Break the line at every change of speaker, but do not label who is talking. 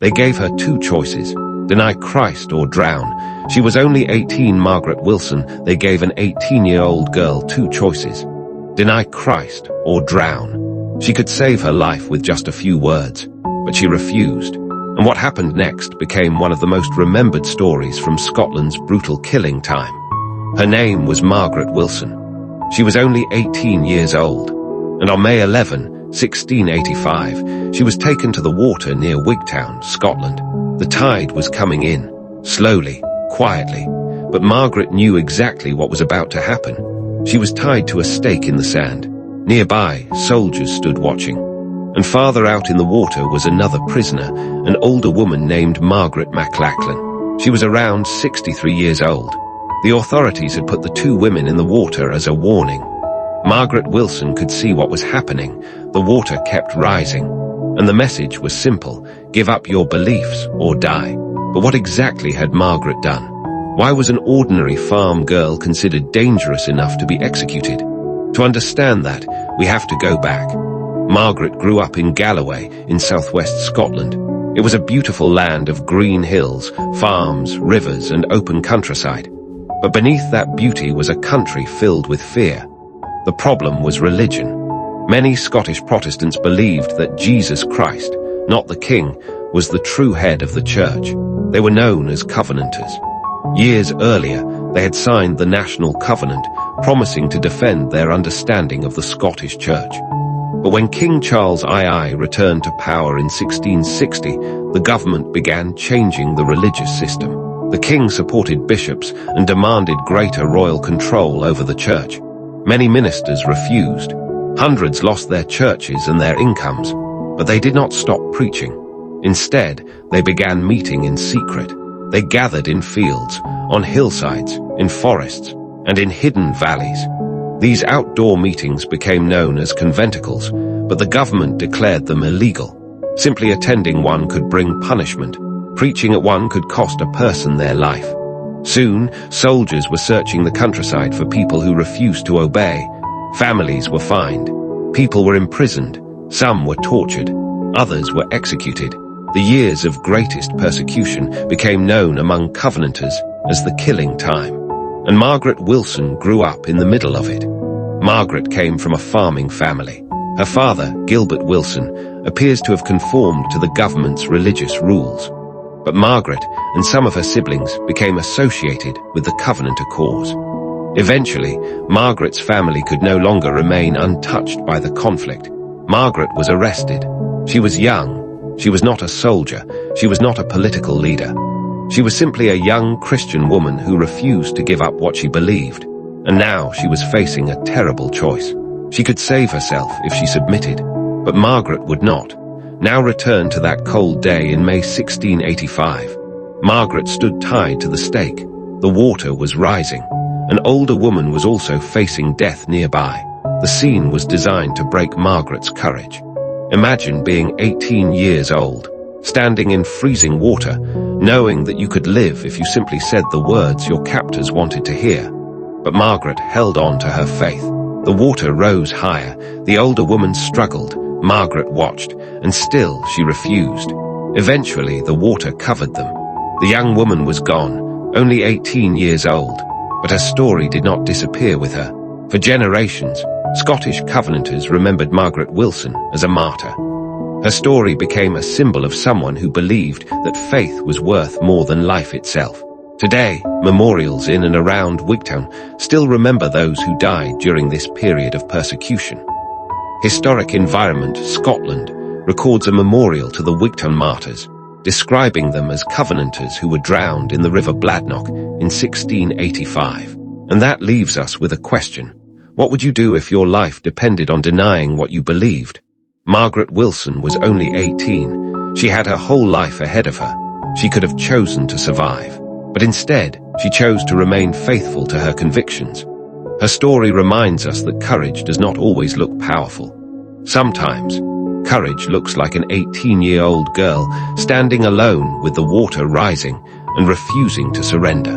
They gave her two choices: deny Christ or drown. She was only 18, Margaret Wilson. They gave an 18-year-old girl two choices: deny Christ or drown. She could save her life with just a few words, but she refused. And what happened next became one of the most remembered stories from Scotland's brutal killing time. Her name was Margaret Wilson. She was only 18 years old, and on May 11, 1685, she was taken to the water near Wigtown, Scotland. The tide was coming in, slowly, quietly, but Margaret knew exactly what was about to happen. She was tied to a stake in the sand. Nearby, soldiers stood watching. And farther out in the water was another prisoner, an older woman named Margaret MacLachlan. She was around 63 years old. The authorities had put the two women in the water as a warning. Margaret Wilson could see what was happening. The water kept rising, and the message was simple: give up your beliefs or die. But what exactly had Margaret done? Why was an ordinary farm girl considered dangerous enough to be executed? To understand that, we have to go back. Margaret grew up in Galloway, in southwest Scotland. It was a beautiful land of green hills, farms, rivers, and open countryside. But beneath that beauty was a country filled with fear. The problem was religion. Many Scottish Protestants believed that Jesus Christ, not the King, was the true head of the church. They were known as Covenanters. Years earlier, they had signed the National Covenant, promising to defend their understanding of the Scottish Church. But when King Charles II returned to power in 1660, the government began changing the religious system. The king supported bishops and demanded greater royal control over the church. Many ministers refused. Hundreds lost their churches and their incomes, but they did not stop preaching. Instead, they began meeting in secret. They gathered in fields, on hillsides, in forests, and in hidden valleys. These outdoor meetings became known as conventicles, but the government declared them illegal. Simply attending one could bring punishment. Preaching at one could cost a person their life. Soon, soldiers were searching the countryside for people who refused to obey. Families were fined. People were imprisoned. Some were tortured. Others were executed. The years of greatest persecution became known among Covenanters as the killing time. And Margaret Wilson grew up in the middle of it. Margaret came from a farming family. Her father, Gilbert Wilson, appears to have conformed to the government's religious rules. But Margaret and some of her siblings became associated with the Covenanter cause. Eventually, Margaret's family could no longer remain untouched by the conflict. Margaret was arrested. She was young. She was not a soldier. She was not a political leader. She was simply a young Christian woman who refused to give up what she believed. And now she was facing a terrible choice. She could save herself if she submitted, but Margaret would not. Now return to that cold day in May 1685. Margaret stood tied to the stake. The water was rising. An older woman was also facing death nearby. The scene was designed to break Margaret's courage. Imagine being 18 years old, standing in freezing water, knowing that you could live if you simply said the words your captors wanted to hear. But Margaret held on to her faith. The water rose higher. The older woman struggled. Margaret watched, and still she refused. Eventually, the water covered them. The young woman was gone, only 18 years old, but her story did not disappear with her. For generations, Scottish Covenanters remembered Margaret Wilson as a martyr. Her story became a symbol of someone who believed that faith was worth more than life itself. Today, memorials in and around Wigtown still remember those who died during this period of persecution. Historic Environment Scotland records a memorial to the Wigtown martyrs, describing them as Covenanters who were drowned in the River Bladnoch in 1685. And that leaves us with a question. What would you do if your life depended on denying what you believed? Margaret Wilson was only 18. She had her whole life ahead of her. She could have chosen to survive. But instead, she chose to remain faithful to her convictions. Her story reminds us that courage does not always look powerful. Sometimes, courage looks like an 18-year-old girl standing alone with the water rising and refusing to surrender.